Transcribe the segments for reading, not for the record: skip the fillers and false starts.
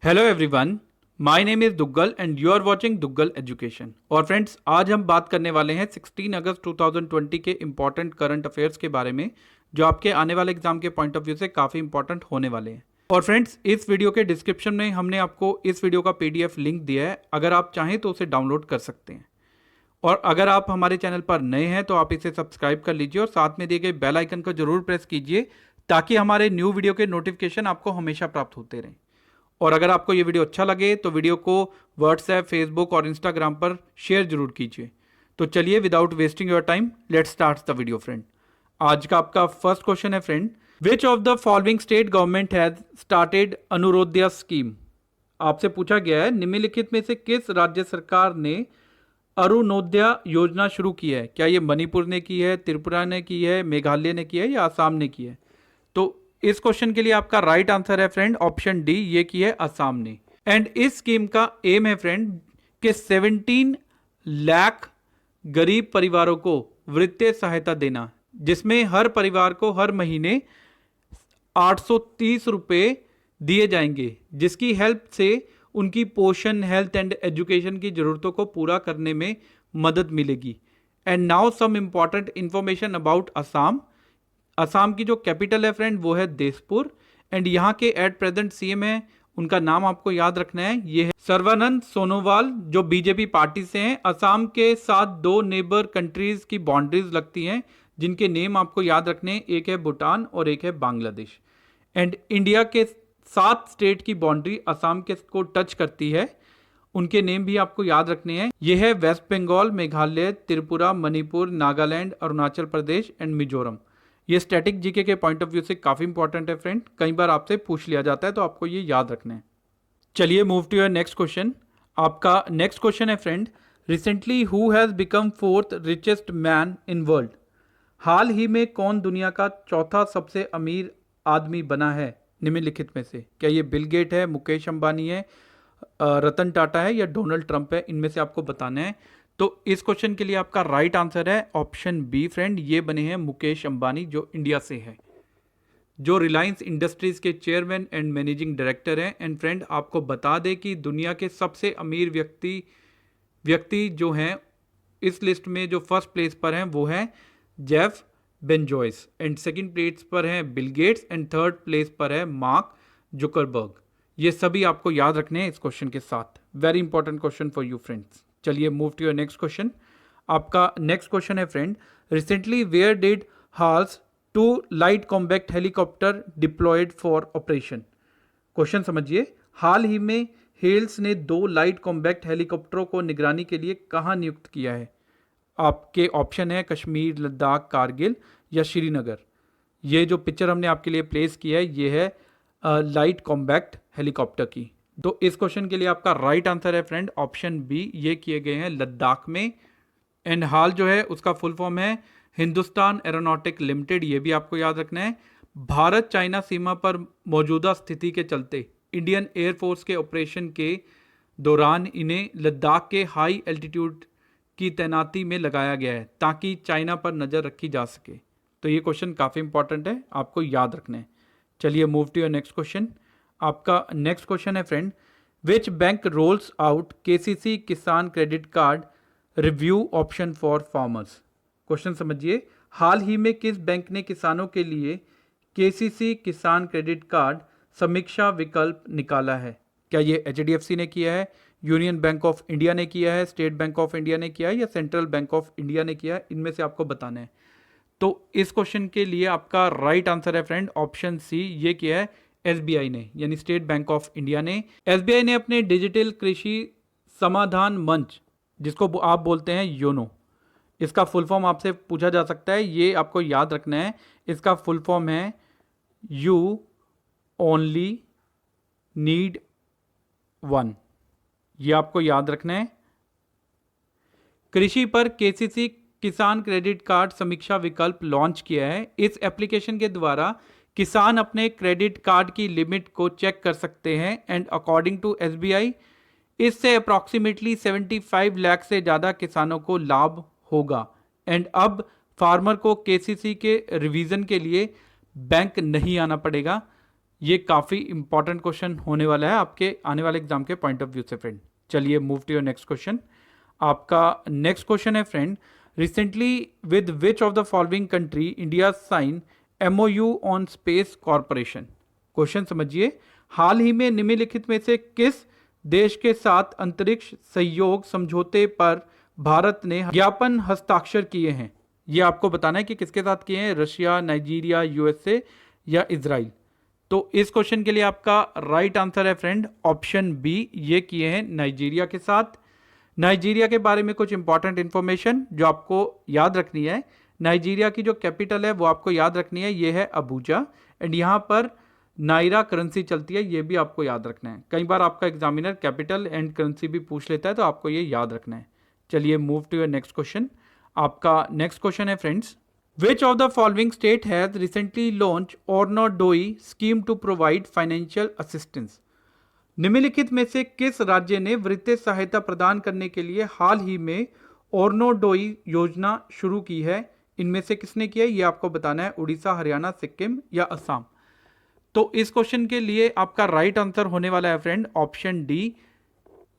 Hello everyone, my name is Duggal and you are watching Duggal education. और friends, आज हम बात करने वाले हैं 16 अगस्त 2020 के इम्पॉर्टेंट करंट अफेयर्स के बारे में, जो आपके आने वाले एग्जाम के पॉइंट ऑफ व्यू से काफ़ी इंपॉर्टेंट होने वाले हैं। और फ्रेंड्स, इस वीडियो के डिस्क्रिप्शन में हमने आपको इस वीडियो का PDF लिंक दिया है, अगर आप चाहें तो उसे डाउनलोड कर सकते हैं। और अगर आप हमारे चैनल पर नए हैं तो आप इसे सब्सक्राइब कर लीजिए और साथ में दिए गए बेल आइकन को जरूर प्रेस कीजिए, ताकि हमारे न्यू वीडियो के नोटिफिकेशन आपको हमेशा प्राप्त होते रहें। और अगर आपको ये वीडियो अच्छा लगे तो वीडियो को व्हाट्सएप, फेसबुक और इंस्टाग्राम पर शेयर जरूर कीजिए। तो चलिए, without wasting your time, let's start the video friend. आज का आपका फर्स्ट क्वेश्चन है friend, which of the following state government has started अनुरोध्या स्कीम। आपसे पूछा गया है निम्नलिखित में से किस राज्य सरकार ने अरुणोदया योजना शुरू की है। क्या ये मणिपुर ने की है, त्रिपुरा ने की है, मेघालय ने की है या असम ने की है? तो इस क्वेश्चन के लिए आपका राइट आंसर है फ्रेंड ऑप्शन डी, ये की है असम ने। एंड इस स्कीम का एम है फ्रेंड कि 17 लाख गरीब परिवारों को वित्तीय सहायता देना, जिसमें हर परिवार को हर महीने 830 रुपए दिए जाएंगे, जिसकी हेल्प से उनकी पोषण, हेल्थ एंड एजुकेशन की जरूरतों को पूरा करने में मदद मिलेगी। And now some important information about Assam. Assam की जो कैपिटल है फ्रेंड वो है दिसपुर। एंड यहाँ के एट प्रेजेंट CM है, उनका नाम आपको याद रखना है, ये है सर्बानंद सोनोवाल, जो BJP पार्टी से हैं। असम के साथ 2 नेबर कंट्रीज की बाउंड्रीज लगती हैं, जिनके नेम आपको याद रखने हैं, एक है भूटान और एक है बांग्लादेश। एंड इंडिया के 7 स्टेट की बाउंड्री असम के को टच करती है, उनके नेम भी आपको याद रखने हैं। यह है वेस्ट बंगाल, मेघालय, त्रिपुरा, मणिपुर, नागालैंड, अरुणाचल प्रदेश एंड मिजोरम। ये स्टैटिक जीके के पॉइंट ऑफ व्यू से काफी इंपॉर्टेंट है फ्रेंड, कई बार आपसे पूछ लिया जाता है, तो आपको ये याद रखना है। चलिए move to your next question. आपका नेक्स्ट क्वेश्चन है friend, recently who has become 4th richest man in world. हाल ही में कौन दुनिया का चौथा सबसे अमीर आदमी बना है निम्नलिखित में से? क्या ये बिल गेट है, मुकेश अंबानी है, रतन टाटा है या डोनाल्ड ट्रंप है? इनमें से आपको बताना है। तो इस क्वेश्चन के लिए आपका राइट आंसर है ऑप्शन बी फ्रेंड, ये बने हैं मुकेश अंबानी, जो इंडिया से है, जो रिलायंस इंडस्ट्रीज के चेयरमैन एंड मैनेजिंग डायरेक्टर हैं। एंड फ्रेंड, आपको बता दें कि दुनिया के सबसे अमीर व्यक्ति जो हैं इस लिस्ट में, जो फर्स्ट प्लेस पर हैं वो हैं जेफ बेंजोइस, एंड सेकंड प्लेस पर हैं Bill Gates, and third place पर है मार्क जुकरबर्ग। ये सभी आपको याद रखने हैं इस क्वेश्चन के साथ। Very important question for you friends. चलिए move to your next question. आपका नेक्स्ट क्वेश्चन है friend, recently where did HAL's 2 light combat helicopter deployed for operation. Question समझिए, हाल ही में हेल्स ने 2 लाइट कॉम्बैक्ट हेलीकॉप्टरों को निगरानी के लिए कहाँ नियुक्त किया है? आपके ऑप्शन है कश्मीर, लद्दाख, कारगिल या श्रीनगर। ये जो पिक्चर हमने आपके लिए प्लेस किया है, ये है लाइट कॉम्बैक्ट हेलीकॉप्टर की। तो इस क्वेश्चन के लिए आपका राइट आंसर है फ्रेंड ऑप्शन बी, ये किए गए हैं लद्दाख में। एंड हाल जो है उसका फुल फॉर्म है हिंदुस्तान एरोनॉटिक लिमिटेड, ये भी आपको याद रखना है। भारत चाइना सीमा पर मौजूदा स्थिति के चलते इंडियन एयरफोर्स के ऑपरेशन के दौरान इन्हें लद्दाख के हाई एल्टीट्यूड की तैनाती में लगाया गया है, ताकि चाइना पर नज़र रखी जा सके। तो ये क्वेश्चन काफ़ी इंपॉर्टेंट है, आपको याद रखना है। चलिए move to your next question. आपका नेक्स्ट क्वेश्चन है friend, which bank rolls out KCC Kisan credit card review option for farmers. Question समझिए, हाल ही में किस बैंक ने किसानों के लिए KCC किसान क्रेडिट कार्ड समीक्षा विकल्प निकाला है? क्या ये HDFC ने किया है, यूनियन बैंक ऑफ इंडिया ने किया है, स्टेट बैंक ऑफ इंडिया ने किया है या सेंट्रल बैंक ऑफ इंडिया ने किया है? इनमें से आपको बताना है। तो इस क्वेश्चन के लिए आपका राइट आंसर है फ्रेंड ऑप्शन सी, ये किया है SBI ने, यानी स्टेट बैंक ऑफ इंडिया ने। SBI ने अपने डिजिटल कृषि समाधान मंच, जिसको आप बोलते हैं योनो, इसका फुल फॉर्म आपसे पूछा जा सकता है, ये आपको याद रखना है। इसका फुल फॉर्म है यू ओनली नीड वन, ये आपको याद रखना है। कृषि पर KCC किसान क्रेडिट कार्ड समीक्षा विकल्प लॉन्च किया है। इस एप्लीकेशन के द्वारा किसान अपने क्रेडिट कार्ड की लिमिट को चेक कर सकते हैं। एंड अकॉर्डिंग टू SBI, इससे अप्रॉक्सीमेटली 75 लाख से ज़्यादा किसानों को लाभ होगा। एंड अब फार्मर को KCC के रिवीजन के लिए बैंक नहीं आना पड़ेगा। ये काफ़ी इंपॉर्टेंट क्वेश्चन होने वाला है आपके आने वाले एग्जाम के पॉइंट ऑफ व्यू से फ्रेंड। चलिए move to your next question. आपका नेक्स्ट क्वेश्चन है friend, recently with which of the following country India sign MOU on space corporation. Question समझिए, हाल ही में निम्नलिखित में से किस देश के साथ अंतरिक्ष सहयोग समझौते पर भारत ने ज्ञापन हस्ताक्षर किए हैं? ये आपको बताना है कि किसके साथ किए हैं, रशिया, नाइजीरिया, USA या इजराइल। तो इस क्वेश्चन के लिए आपका राइट आंसर है फ्रेंड ऑप्शन बी, ये किए हैं नाइजीरिया के साथ। नाइजीरिया के बारे में कुछ इंपॉर्टेंट इंफॉर्मेशन जो आपको याद रखनी है, नाइजीरिया की जो कैपिटल है वो आपको याद रखनी है, ये है अबूजा, एंड यहाँ पर नायरा करेंसी चलती है, ये भी आपको याद रखना है। कई बार आपका एग्जामिनर कैपिटल एंड करेंसी भी पूछ लेता है, तो आपको ये याद रखना है। चलिए move to your next question. आपका नेक्स्ट क्वेश्चन है friends, which of the following state has recently launch Orunodoi scheme to provide financial assistance. निम्नलिखित में से किस राज्य ने वित्तीय सहायता प्रदान करने के लिए हाल ही में ऑर्नोडोई योजना शुरू की है? इनमें से किसने किया है ये आपको बताना है, उड़ीसा, हरियाणा, सिक्किम या असम। तो इस क्वेश्चन के लिए आपका राइट आंसर होने वाला है फ्रेंड ऑप्शन डी,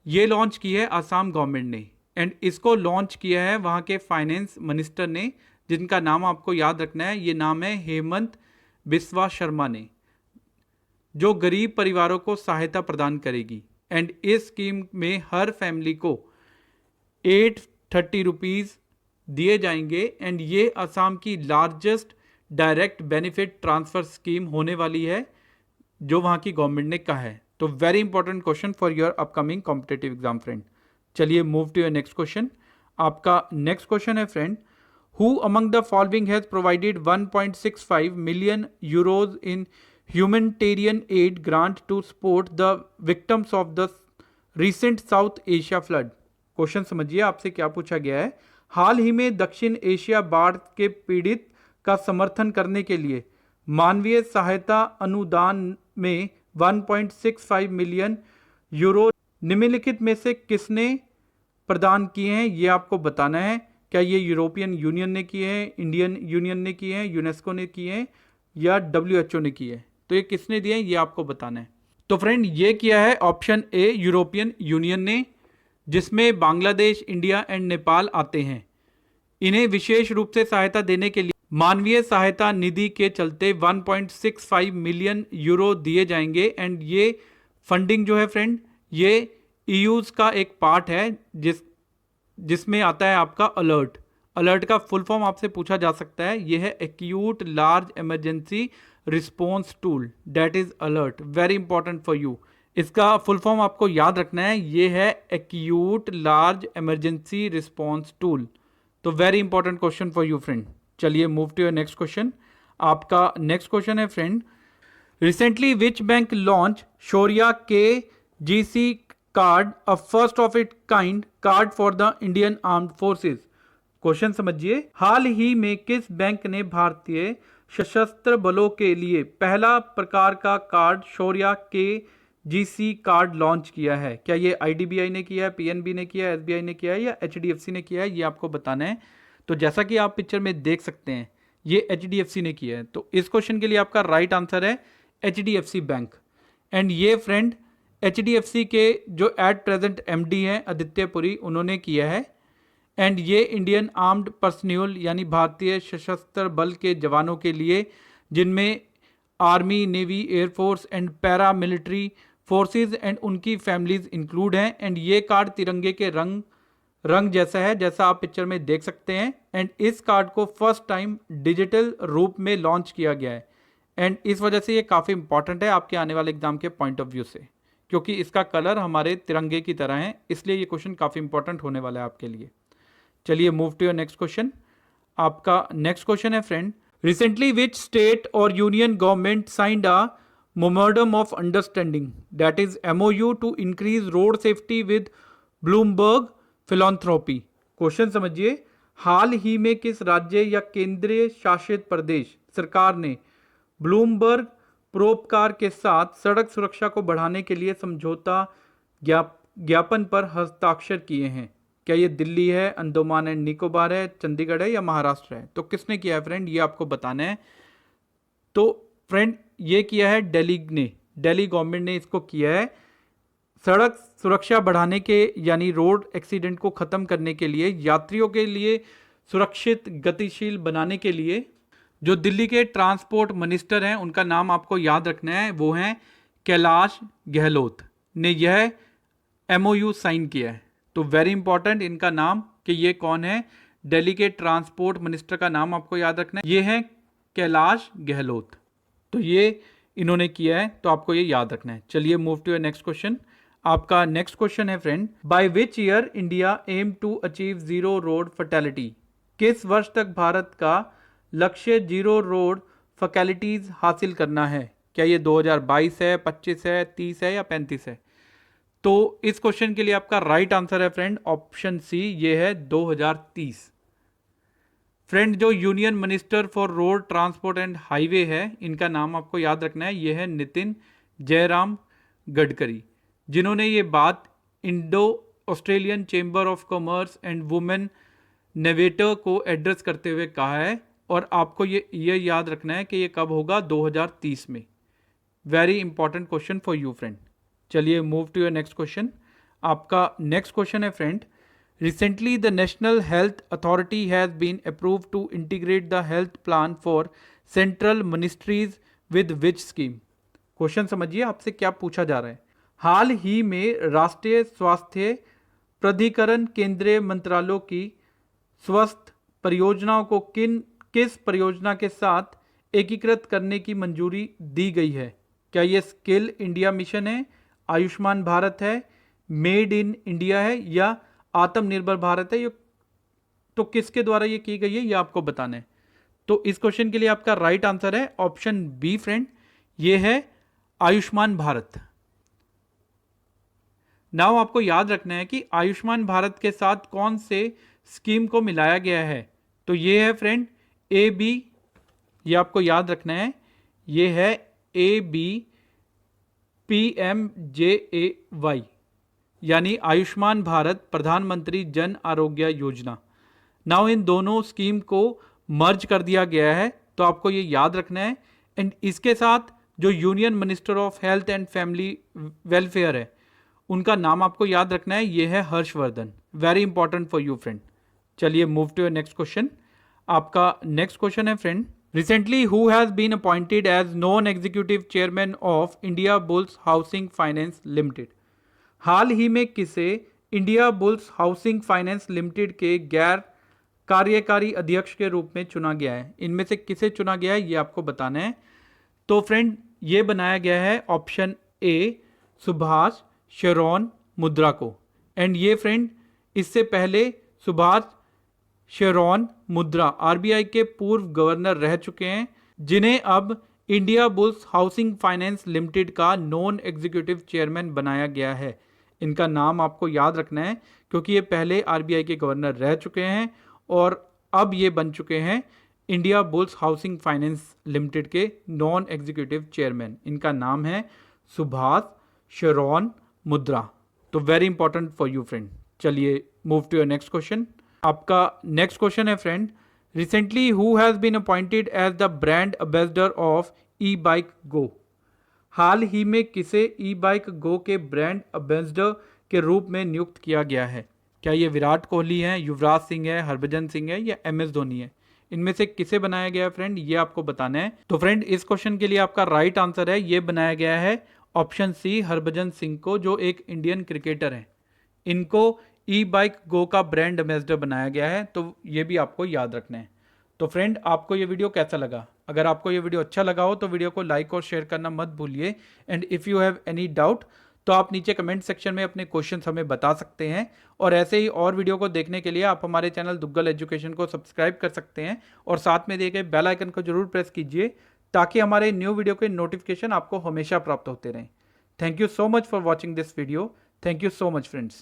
ये लॉन्च की है आसाम गवर्नमेंट ने, एंड इसको लॉन्च किया है वहाँ के फाइनेंस मिनिस्टर ने, जिनका नाम आपको याद रखना है, ये नाम है हेमंत बिस्वा शर्मा ने, जो गरीब परिवारों को सहायता प्रदान करेगी। एंड इस स्कीम में हर फैमिली को 830 रुपीज़ दिए जाएंगे, एंड ये असम की largest direct benefit transfer scheme होने वाली है जो वहाँ की गवर्नमेंट ने कहा है। तो very important question for your upcoming competitive exam friend. चलिए move to your next question. आपका नेक्स्ट क्वेश्चन है friend, who among the following has provided 1.65 million euros in humanitarian aid grant to support the victims of the recent South Asia flood. Question समझिए, आपसे क्या पूछा गया है, हाल ही में दक्षिण एशिया बाढ़ के पीड़ित का समर्थन करने के लिए मानवीय सहायता अनुदान में 1.65 मिलियन यूरो निम्नलिखित में से किसने प्रदान किए हैं? ये आपको बताना है। क्या ये यूरोपियन यूनियन ने किए हैं, इंडियन यूनियन ने किए हैं, यूनेस्को ने किए हैं या WHO ने किए हैं? तो ये किसने दिए हैं ये आपको बताना है। तो फ्रेंड ये किया है ऑप्शन ए, यूरोपियन यूनियन ने, जिसमें बांग्लादेश, इंडिया एंड नेपाल आते हैं। इन्हें विशेष रूप से सहायता देने के लिए मानवीय सहायता निधि के चलते 1.65 मिलियन यूरो दिए जाएंगे, एंड ये फंडिंग जो है फ्रेंड ये EU's का एक पार्ट है जिसमें आता है आपका अलर्ट। अलर्ट का फुल फॉर्म आपसे पूछा जा सकता है, ये है acute large emergency response tool, that is ALERT, very important for you. इसका फुल फॉर्म आपको याद रखना है, ये है acute large emergency response tool. तो very important question for you friend. चलिए move to your next question. आपका नेक्स्ट क्वेश्चन है friend, recently which bank launch Shaurya KGC card, a first of it kind card for the Indian armed forces. Question समझिए, हाल ही में किस bank ने भारतीय सशस्त्र बलों के लिए पहला प्रकार का card Shaurya KGC card launch किया है? क्या ये IDBI ने किया है, PNB ने किया है, SBI ने किया है या HDFC ने किया है? ये आपको बताना है। तो जैसा कि आप पिक्चर में देख सकते हैं ये HDFC ने किया है, तो इस क्वेश्चन के लिए आपका राइट आंसर है HDFC बैंक। एंड ये फ्रेंड HDFC के जो एट प्रेजेंट MD हैं आदित्य पुरी, उन्होंने किया है। एंड ये इंडियन आर्म्ड पर्सनल यानी भारतीय सशस्त्र बल के जवानों के लिए, जिनमें army, navy, air force and para military forces and उनकी फैमिलीज इंक्लूड हैं। एंड ये कार्ड तिरंगे के रंग जैसा है, जैसा आप पिक्चर में देख सकते हैं। एंड इस कार्ड को फर्स्ट टाइम डिजिटल रूप में लॉन्च किया गया है, एंड इस वजह से ये काफ़ी इंपॉर्टेंट है आपके आने वाले एग्जाम के पॉइंट ऑफ व्यू से, क्योंकि इसका कलर हमारे तिरंगे की तरह है, इसलिए ये क्वेश्चन काफ़ी इंपॉर्टेंट होने वाला है आपके लिए। चलिए move to your next question. आपका नेक्स्ट क्वेश्चन है फ्रेंड, रिसेंटली विच स्टेट और union government signed a memorandum of understanding, that is MOU to increase road safety with Bloomberg philanthropy. Question समझिए, हाल ही में किस राज्य या केंद्रीय शासित प्रदेश सरकार ने ब्लूमबर्ग परोपकार के साथ सड़क सुरक्षा को बढ़ाने के लिए समझौता ज्ञापन पर हस्ताक्षर किए हैं? क्या ये दिल्ली है, अंडमान एंड निकोबार है, चंडीगढ़ है या महाराष्ट्र है? तो किसने किया है फ्रेंड ये आपको बताना है। तो फ्रेंड ये किया है दिल्ली ने, दिल्ली गवर्नमेंट ने इसको किया है सड़क सुरक्षा बढ़ाने के यानी रोड एक्सीडेंट को ख़त्म करने के लिए, यात्रियों के लिए सुरक्षित गतिशील बनाने के लिए। जो दिल्ली के ट्रांसपोर्ट मिनिस्टर हैं उनका नाम आपको याद रखना है, वो हैं कैलाश गहलोत ने यह MOU साइन किया है। तो वेरी इंपॉर्टेंट इनका नाम कि ये कौन है, दिल्ली के ट्रांसपोर्ट मिनिस्टर का नाम आपको याद रखना है, ये है कैलाश गहलोत। तो ये इन्होंने किया है, तो आपको ये याद रखना है। चलिए move to your next question. आपका नेक्स्ट क्वेश्चन है friend, by which year India aim to achieve zero road fatality. किस वर्ष तक भारत का लक्ष्य जीरो रोड फैटेलिटीज हासिल करना है? क्या ये 2022 है, 25 है, 30 है या 35 है? तो इस क्वेश्चन के लिए आपका राइट आंसर है फ्रेंड ऑप्शन सी, ये है 2030। फ्रेंड जो union minister for road transport and highway है, इनका नाम आपको याद रखना है, ये है नितिन जयराम गडकरी, जिन्होंने ये बात Indo Australian chamber of commerce and women navigator को एड्रेस करते हुए कहा है। और आपको ये याद रखना है कि ये कब होगा, 2030 में। Very important question for you friend. चलिए move to your next question. आपका नेक्स्ट क्वेश्चन है friend, recently the national health authority has been approved to integrate the health plan for central ministries with which scheme. Question समझिए, आपसे क्या पूछा जा रहा है। हाल ही में राष्ट्रीय स्वास्थ्य प्राधिकरण केंद्रीय मंत्रालयों की स्वास्थ्य परियोजनाओं को किस परियोजना के साथ एकीकृत करने की मंजूरी दी गई है? क्या ये स्किल इंडिया मिशन है, आयुष्मान भारत है, मेड इन इंडिया है या आत्मनिर्भर भारत है? ये तो किसके द्वारा ये की गई है, ये आपको बताना है। तो इस क्वेश्चन के लिए आपका राइट आंसर है ऑप्शन बी फ्रेंड, ये है आयुष्मान भारत। नाउ आपको याद रखना है कि आयुष्मान भारत के साथ कौन से स्कीम को मिलाया गया है। तो ये है फ्रेंड AB, ये आपको याद रखना है, ये है AB PMJAY यानी आयुष्मान भारत प्रधानमंत्री जन आरोग्य योजना। नाउ इन दोनों स्कीम को मर्ज कर दिया गया है, तो आपको ये याद रखना है। एंड इसके साथ जो union minister of health and family welfare है, उनका नाम आपको याद रखना है, ये है Harshvardhan. Very important for you friend. चलिए move to your next question. आपका नेक्स्ट क्वेश्चन है friend, recently who has been appointed as non executive chairman of India bulls housing finance limited. हाल ही में किसे India bulls housing finance limited के गैर कार्यकारी अध्यक्ष के रूप में चुना गया है? इनमें से किसे चुना गया है, ये आपको बताना है। तो फ्रेंड ये बनाया गया है ऑप्शन ए सुभाष शरौन मुद्रा को। एंड ये फ्रेंड इससे पहले सुभाष शरौन मुद्रा RBI के पूर्व गवर्नर रह चुके हैं, जिन्हें अब India bulls housing finance limited का नॉन एग्जीक्यूटिव चेयरमैन बनाया गया है। इनका नाम आपको याद रखना है क्योंकि ये पहले RBI के गवर्नर रह चुके हैं और अब ये बन चुके हैं India bulls housing finance limited के नॉन एग्जीक्यूटिव चेयरमैन। इनका नाम है सुभाष शरौन मुद्रा। तो very important for you friend. चलिए move to your next question. आपका नेक्स्ट क्वेश्चन है friend, recently who has been appointed as the brand ambassador of e-bike go. हाल ही में किसे ई-बाइक गो के ब्रांड एम्बेसडर के रूप में नियुक्त किया गया है? क्या ये विराट कोहली है, युवराज सिंह है, हरभजन सिंह है या MS धोनी है? इनमें से किसे बनाया गया है फ्रेंड, ये आपको बताना है। तो फ्रेंड इस क्वेश्चन के लिए आपका राइट आंसर है, ये बनाया गया है ऑप्शन सी हरभजन सिंह को, जो एक इंडियन क्रिकेटर हैं। इनको ई-बाइक गो का ब्रांड एम्बेसडर बनाया गया है, तो ये भी आपको याद रखना है। तो फ्रेंड आपको ये वीडियो कैसा लगा? अगर आपको ये वीडियो अच्छा लगा हो तो वीडियो को लाइक और शेयर करना मत भूलिए। And if you have any doubt तो आप नीचे कमेंट सेक्शन में अपने क्वेश्चंस हमें बता सकते हैं। और ऐसे ही और वीडियो को देखने के लिए आप हमारे चैनल दुग्गल एजुकेशन को सब्सक्राइब कर सकते हैं और साथ में दिए गए बेल आइकन को जरूर प्रेस कीजिए ताकि हमारे न्यू वीडियो के नोटिफिकेशन आपको हमेशा प्राप्त होते रहें। Thank you so much for watching this video. Thank you so much friends.